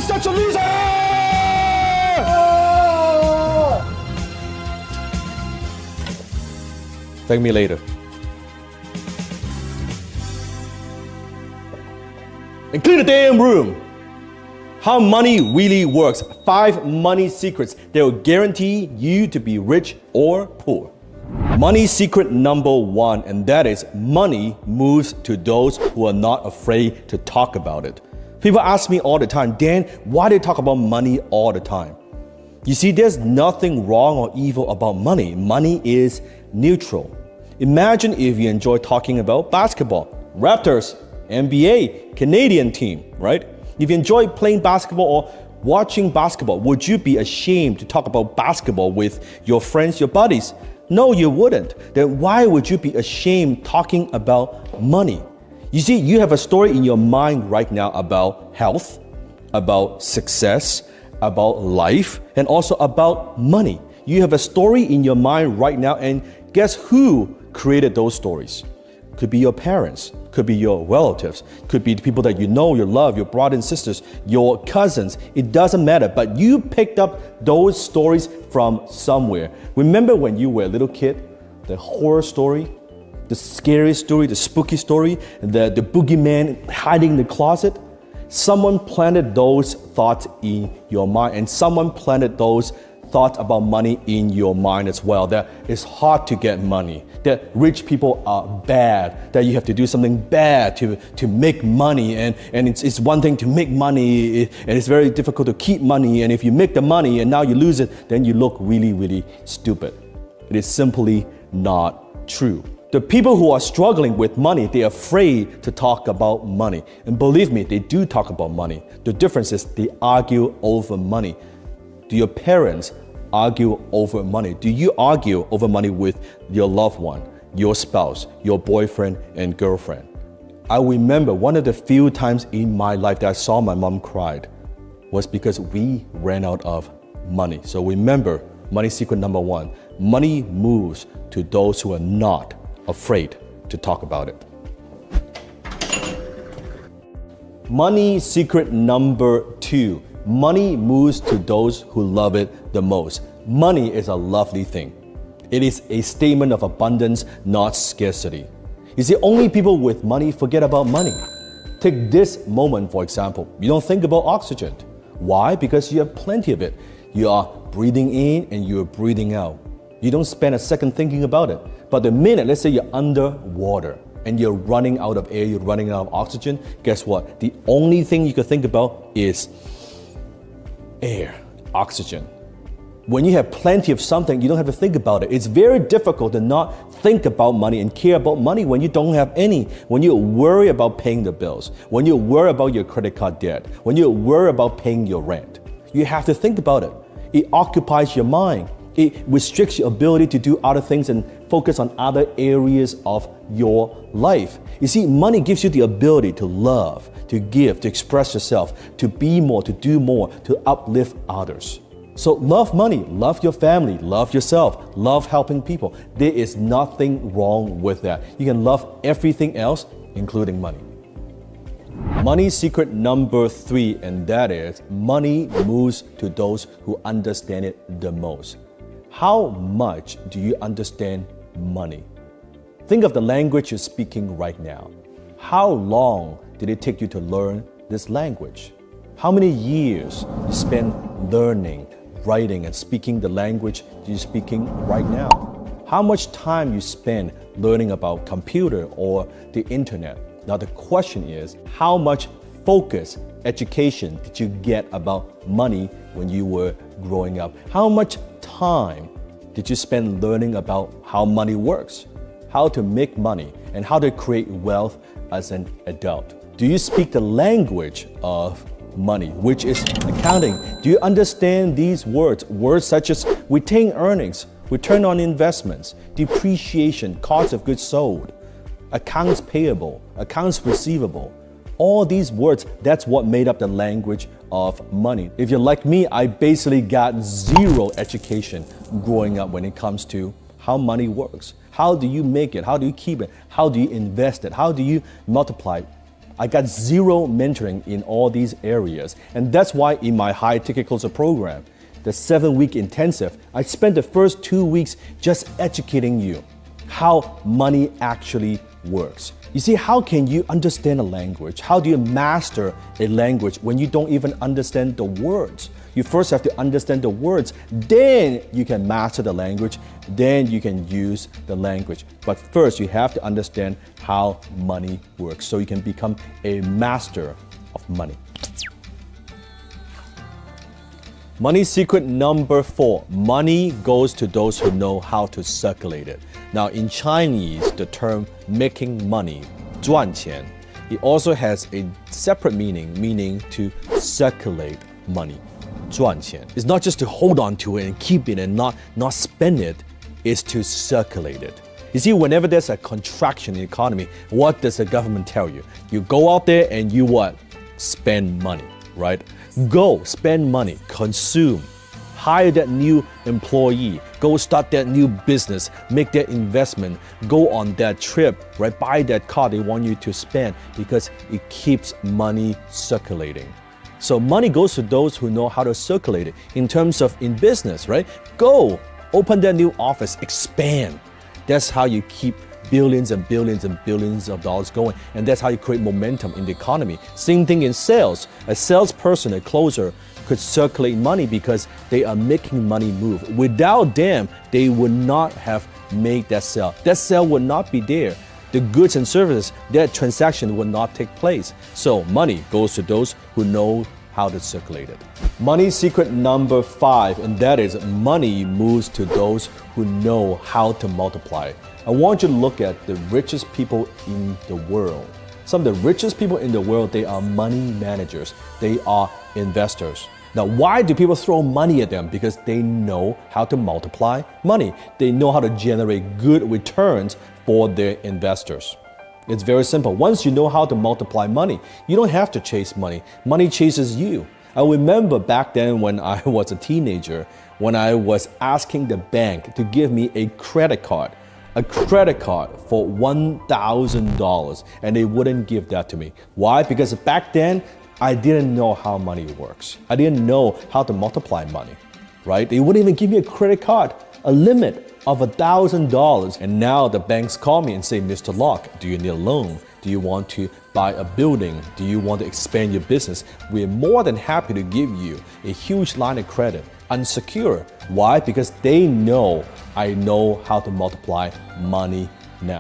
be such a loser! Thank me later. And clean the damn room. How money really works. 5 money secrets that will guarantee you to be rich or poor. Money secret number 1, and that is money moves to those who are not afraid to talk about it. People ask me all the time, Dan, why do you talk about money all the time? You see, there's nothing wrong or evil about money. Money is neutral. Imagine if you enjoy talking about basketball, Raptors, NBA, Canadian team, right? If you enjoy playing basketball or watching basketball, would you be ashamed to talk about basketball with your friends, your buddies? No, you wouldn't. Then why would you be ashamed talking about money? You see, you have a story in your mind right now about health, about success, about life, and also about money. You have a story in your mind right now, and guess who created those stories? Could be your parents, could be your relatives, could be the people that you know, you love, your brothers and sisters, your cousins. It doesn't matter, but you picked up those stories from somewhere. Remember when you were a little kid, the horror story, the scary story, the spooky story, the boogeyman hiding in the closet? Someone planted those thoughts in your mind, and someone planted those thoughts about money in your mind as well, that it's hard to get money, that rich people are bad, that you have to do something bad to make money, and it's one thing to make money, and it's very difficult to keep money, and if you make the money and now you lose it, then you look really, really stupid. It is simply not true. The people who are struggling with money, they're afraid to talk about money. And believe me, they do talk about money. The difference is they argue over money. Do your parents argue over money? Do you argue over money with your loved one, your spouse, your boyfriend and girlfriend? I remember one of the few times in my life that I saw my mom cried was because we ran out of money. So remember, money secret number 1, money moves to those who are not afraid to talk about it. Money secret number 2, money moves to those who love it the most. Money is a lovely thing. It is a statement of abundance, not scarcity. You see, only people with money forget about money. Take this moment, for example. You don't think about oxygen. Why? Because you have plenty of it. You are breathing in and you're breathing out. You don't spend a second thinking about it. But the minute, let's say you're underwater and you're running out of air, you're running out of oxygen, guess what? The only thing you can think about is air, oxygen. When you have plenty of something, you don't have to think about it. It's very difficult to not think about money and care about money when you don't have any, when you worry about paying the bills, when you worry about your credit card debt, when you worry about paying your rent. You have to think about it. It occupies your mind. It restricts your ability to do other things and focus on other areas of your life. You see, money gives you the ability to love, to give, to express yourself, to be more, to do more, to uplift others. So love money, love your family, love yourself, love helping people. There is nothing wrong with that. You can love everything else, including money. Money secret number 3, and that is money moves to those who understand it the most. How much do you understand money? Think of the language you're speaking right now. How long did it take you to learn this language? How many years you spent learning, writing, and speaking the language you're speaking right now? How much time you spend learning about computer or the internet? Now the question is, how much focus, education did you get about money when you were growing up? How much time did you spend learning about how money works, how to make money, and how to create wealth as an adult? Do you speak the language of money, which is accounting? Do you understand these words? Words such as retained earnings, return on investments, depreciation, cost of goods sold, accounts payable, accounts receivable. All these words, that's what made up the language of money. If you're like me, I basically got zero education growing up when it comes to how money works. How do you make it? How do you keep it? How do you invest it? How do you multiply? I got zero mentoring in all these areas. And that's why in my high ticket closer program, the 7-week intensive, I spent the first 2 weeks just educating you how money actually works. You see, how can you understand a language? How do you master a language when you don't even understand the words? You first have to understand the words, then you can master the language, then you can use the language. But first, you have to understand how money works so you can become a master of money. Money secret number 4, money goes to those who know how to circulate it. Now in Chinese, the term making money, 赚钱, it also has a separate meaning to circulate money, 赚钱. It's not just to hold on to it and keep it and not spend it, it's to circulate it. You see, whenever there's a contraction in the economy, what does the government tell you? You go out there and you what? Spend money, right? Go spend money, consume, hire that new employee, go start that new business, make that investment, go on that trip, right? Buy that car they want you to spend because it keeps money circulating. So money goes to those who know how to circulate it. In terms of in business, right? Go open that new office, expand. That's how you keep billions and billions and billions of dollars going. And that's how you create momentum in the economy. Same thing in sales. A salesperson, a closer, could circulate money because they are making money move. Without them, they would not have made that sale. That sale would not be there. The goods and services, that transaction would not take place. So money goes to those who know how to circulate it. Money secret number 5, and that is money moves to those who know how to multiply. I want you to look at the richest people in the world. Some of the richest people in the world, they are money managers. They are investors. Now, why do people throw money at them? Because they know how to multiply money. They know how to generate good returns for their investors. It's very simple. Once you know how to multiply money, you don't have to chase money. Money chases you. I remember back then when I was a teenager, when I was asking the bank to give me a credit card for $1,000, and they wouldn't give that to me. Why? Because back then, I didn't know how money works. I didn't know how to multiply money, right? They wouldn't even give me a credit card, a limit of $1,000. And now the banks call me and say, Mr. Locke, do you need a loan? Do you want to buy a building? Do you want to expand your business? We're more than happy to give you a huge line of credit, unsecured. Why? Because they know I know how to multiply money